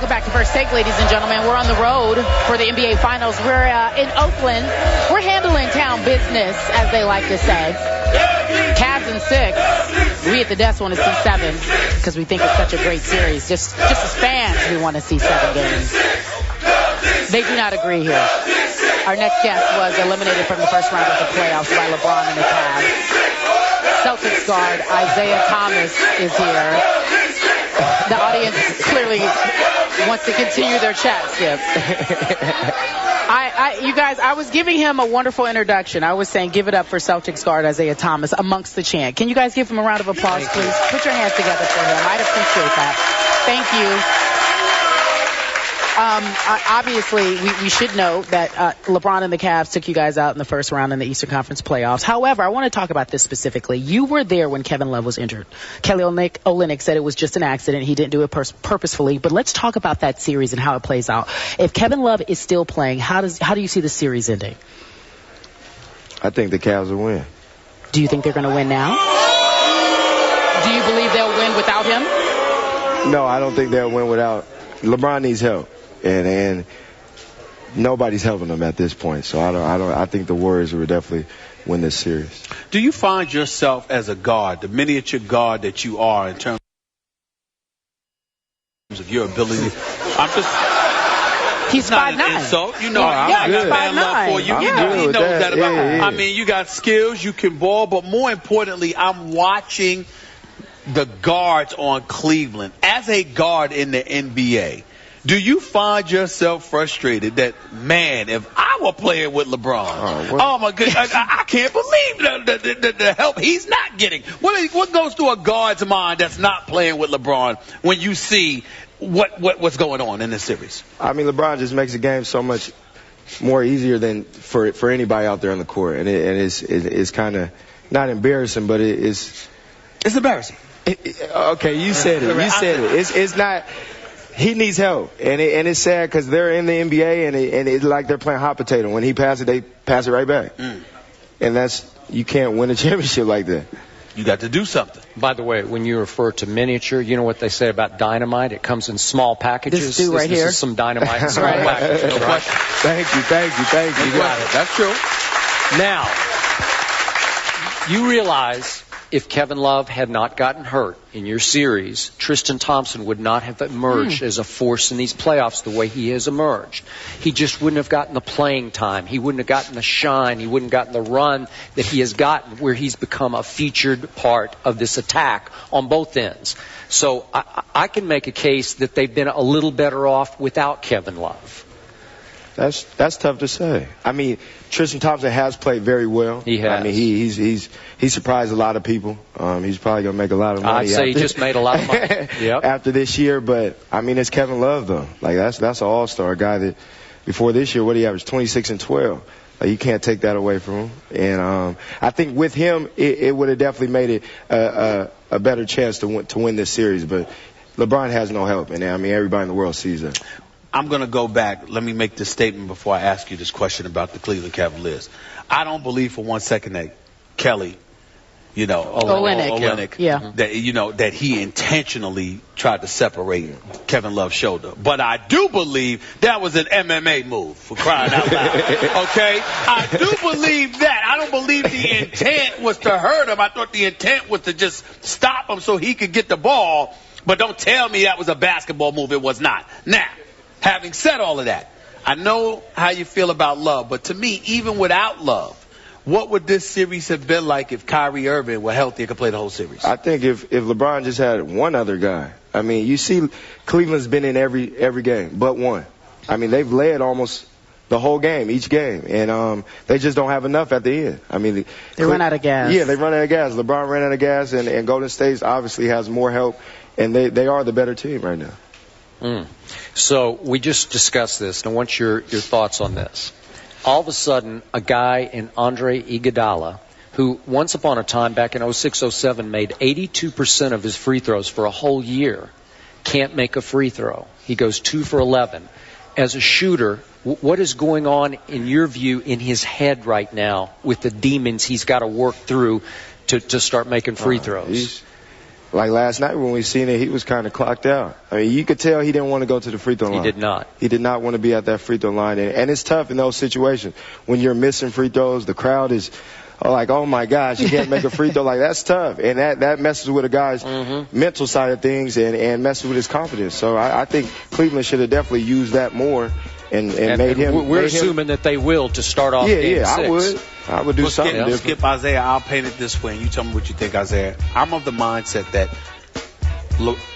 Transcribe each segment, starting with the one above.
Welcome back to First Take, ladies and gentlemen. We're on the road for the NBA Finals. We're in Oakland. We're handling town business, as they like to say. Cavs in 6. We at the desk want to see 7 because we think it's such a great series. Just as fans, we want to see 7 games. They do not agree here. Our next guest was eliminated from the first round of the playoffs by LeBron and the Cavs. Celtics guard Isaiah Thomas is here. The audience clearly wants to continue their chat, Skip. You guys, I was giving him a wonderful introduction. I was saying give it up for Celtics guard Isaiah Thomas amongst the chant. Can you guys give him a round of applause, please? Put your hands together for him. I'd appreciate that. Thank you. Obviously, we should know that LeBron and the Cavs took you guys out in the first round in the Eastern Conference playoffs. However, I want to talk about this specifically. You were there when Kevin Love was injured. Kelly Olynyk said it was just an accident. He didn't do it purposefully. But let's talk about that series and how it plays out. If Kevin Love is still playing, how do you see the series ending? I think the Cavs will win. Do you think they're going to win now? Do you believe they'll win without him? No, I don't think they'll win without. LeBron needs help. And nobody's helping them at this point. So I think the Warriors will definitely win this series. Do you find yourself as a guard, the miniature guard that you are in terms of your ability? He's 5'9". So you know, I got man love for you. He knows that about. Yeah. I mean, you got skills, you can ball, but more importantly, I'm watching the guards on Cleveland as a guard in the NBA. Do you find yourself frustrated that, man, if I were playing with LeBron, oh my goodness, I can't believe the help he's not getting. What goes through a guard's mind that's not playing with LeBron when you see what's going on in this series? I mean, LeBron just makes the game so much more easier than for anybody out there on the court, and it's kind of not embarrassing, but it's embarrassing. Okay, you said it. You said it. It's not. He needs help, and it's sad because they're in the NBA, and it's like they're playing hot potato. When he passes it, they pass it right back. And you can't win a championship like that. You got to do something. By the way, when you refer to miniature, you know what they say about dynamite? It comes in small packages. This right here. This is some dynamite in small packages. No question. Thank you. You got it. That's true. Now, you realize if Kevin Love had not gotten hurt in your series, Tristan Thompson would not have emerged as a force in these playoffs the way he has emerged. He just wouldn't have gotten the playing time. He wouldn't have gotten the shine. He wouldn't have gotten the run that he has gotten, where he's become a featured part of this attack on both ends. So I can make a case that they've been a little better off without Kevin Love. That's tough to say. I mean, Tristan Thompson has played very well. He has. I mean, he surprised a lot of people. He's probably going to make a lot of money. I'd say he just made a lot of money. Yep. After this year. But, I mean, it's Kevin Love, though. Like, that's an all-star guy that before this year, what he averaged, 26 and 12. Like, you can't take that away from him. And I think with him, it would have definitely made it a better chance to win this series. But LeBron has no help. And, I mean, everybody in the world sees that. I'm going to go back. Let me make this statement before I ask you this question about the Cleveland Cavaliers. I don't believe for one second that Kelly, Olynyk, that he intentionally tried to separate Kevin Love's shoulder. But I do believe that was an MMA move, for crying out loud. Okay? I do believe that. I don't believe the intent was to hurt him. I thought the intent was to just stop him so he could get the ball. But don't tell me that was a basketball move. It was not. Now, having said all of that, I know how you feel about Love, but to me, even without Love, what would this series have been like if Kyrie Irving were healthy and could play the whole series? I think if LeBron just had one other guy. I mean, you see Cleveland's been in every game but one. I mean, they've led almost the whole game, each game, and they just don't have enough at the end. I mean, they run out of gas. Yeah, they run out of gas. LeBron ran out of gas, and Golden State obviously has more help, and they are the better team right now. So we just discussed this, and I want your thoughts on this. All of a sudden, a guy in Andre Iguodala, who once upon a time back in 06-07 made 82% of his free throws for a whole year, can't make a free throw. He goes 2 for 11. As a shooter, what is going on, in your view, in his head right now with the demons he's got to work through to start making free throws? like last night when we seen it, he was kind of clocked out. I mean, you could tell he didn't want to go to the free throw line. He did not. He did not want to be at that free throw line. And it's tough in those situations. When you're missing free throws, the crowd is like, oh, my gosh, you can't make a free throw. Like, that's tough. And that messes with a guy's mental side of things and messes with his confidence. So I think Cleveland should have definitely used that more and made him. We're assuming that they will to start off game 6. I would do something different. Skip, Isaiah, I'll paint it this way, and you tell me what you think, Isaiah. I'm of the mindset that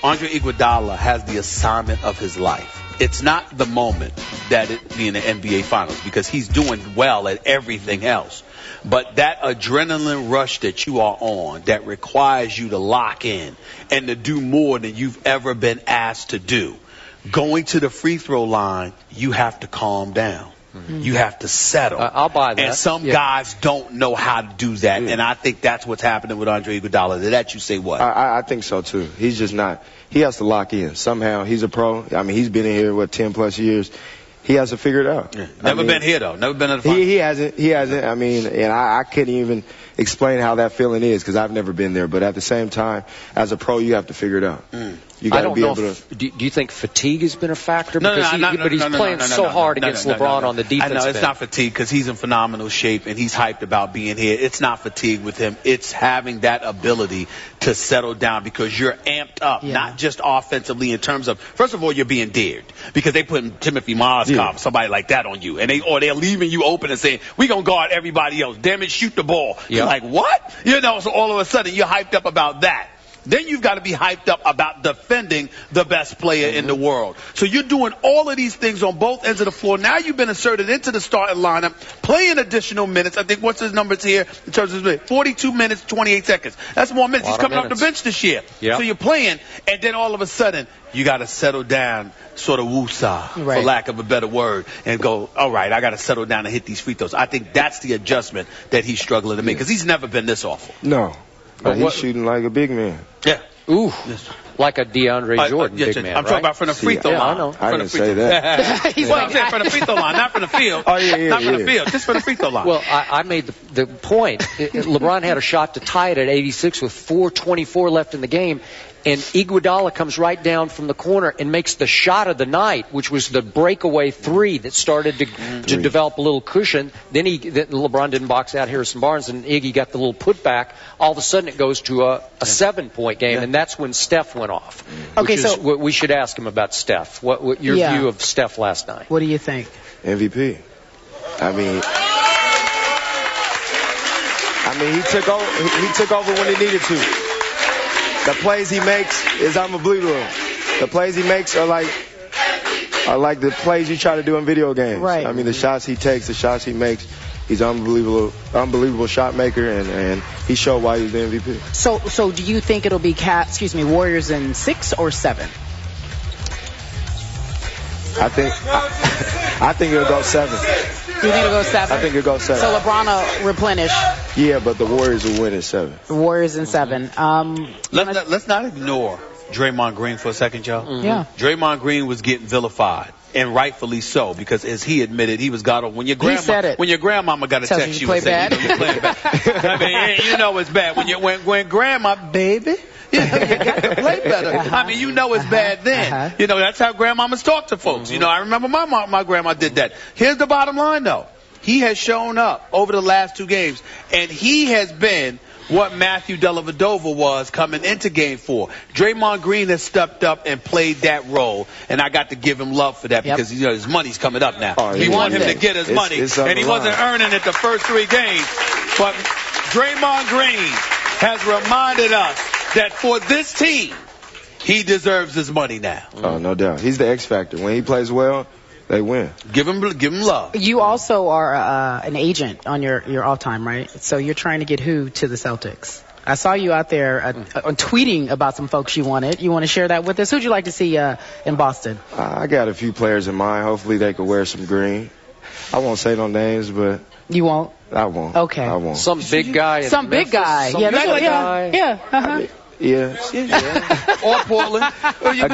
Andre Iguodala has the assignment of his life. It's not the moment that it be in the NBA Finals because he's doing well at everything else. But that adrenaline rush that you are on that requires you to lock in and to do more than you've ever been asked to do. Going to the free throw line, you have to calm down. You have to settle. I'll buy that. And some guys don't know how to do that. And I think that's what's happening with Andre Iguodala. To that you say what? I think so, too. He's just not. He has to lock in. Somehow, he's a pro. I mean, he's been in here, 10-plus years. He has to figure it out. Yeah. Never been here, though. Never been in the finals. He hasn't. I mean, and I couldn't even explain how that feeling is because I've never been there. But at the same time, as a pro, you have to figure it out. You got to be able to. Do you think fatigue has been a factor? No, but he's playing so hard against LeBron on the defense. I know it's not fatigue because he's in phenomenal shape and he's hyped about being here. It's not fatigue with him. It's having that ability to settle down because you're amped up, not just offensively in terms of, first of all, you're being dared because they put Timothy Mozgov, somebody like that on you, and they're leaving you open and saying, we're going to guard everybody else. Damn it, shoot the ball. You're like, what? So all of a sudden you're hyped up about that. Then you've got to be hyped up about defending the best player in the world. So you're doing all of these things on both ends of the floor. Now you've been inserted into the starting lineup, playing additional minutes. I think what's his numbers here in terms of 42 minutes, 28 seconds. That's more minutes. He's coming off the bench this year. So you're playing, and then all of a sudden you got to settle down, sort of woosah, for lack of a better word, and go, all right, I got to settle down and hit these free throws. I think that's the adjustment that he's struggling to make because he's never been this awful. No. But he's shooting like a big man. Yeah. Ooh. Like a DeAndre Jordan big man, I'm talking about from the free throw line. I know. I didn't say that. I'm saying from the free throw line, not from the field. Not from the field, just from the free throw line. Well, I made the point. LeBron had a shot to tie it at 86 with 4:24 left in the game. And Iguodala comes right down from the corner and makes the shot of the night, which was the breakaway three that started to develop a little cushion. Then LeBron didn't box out Harrison Barnes, and Iggy got the little putback. All of a sudden, it goes to a 7-point game, and that's when Steph went off. Okay, so we should ask him about Steph. What your view of Steph last night? What do you think? MVP. I mean, he took over when he needed to. The plays he makes is unbelievable. The plays he makes are like the plays you try to do in video games. Right. I mean, the shots he takes, the shots he makes, he's unbelievable shot maker, and he showed why he's the MVP. So do you think it'll be Warriors in 6 or 7? I think it'll go 7. You think it'll go 7? I think it'll go 7. So LeBron will replenish. Yeah, but the Warriors will win in 7. Warriors in 7. Let's not ignore Draymond Green for a second, y'all. Yeah. Draymond Green was getting vilified, and rightfully so, because as he admitted, he was got on. When your grandmama got a text you and said, you're playing bad. I mean, you know it's bad. When grandma, baby, you got to play better. I mean, you know it's bad then. You know, that's how grandmamas talk to folks. You know, I remember my grandma did that. Here's the bottom line, though. He has shown up over the last 2 games, and he has been what Matthew Dellavedova was coming into Game 4. Draymond Green has stepped up and played that role, and I got to give him love for that because his money's coming up now. We want him to get his money, and he wasn't earning it the first 3 games. But Draymond Green has reminded us that for this team, he deserves his money now. Oh, no doubt. He's the X factor. When he plays well, they win. Give him love. You also are an agent on your off time, right? So you're trying to get who to the Celtics? I saw you out there tweeting about some folks you wanted. You want to share that with us? Who'd you like to see in Boston? I got a few players in mind. Hopefully they could wear some green. I won't say no names, but... You won't? I won't. Okay. I won't. Some big guy. Some big guy. Or Portland. There's a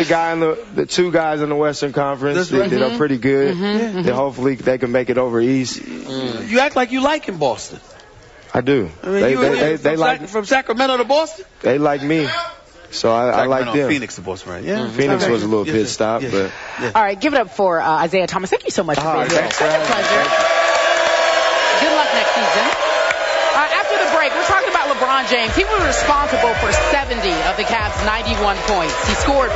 guy in the 2 guys in the Western Conference that are pretty good. That hopefully they can make it over East. You act like you like in Boston. I do. I mean, they like from Sacramento to Boston. They like me, so I like them. Phoenix to Boston, right? Yeah. Phoenix was a little pit stop, but. All right, give it up for Isaiah Thomas. Thank you so much for being here. Such a pleasure. Good luck next season. After the break, we're talking about LeBron James. He was responsible for 70 of the Cavs' 91 points. He scored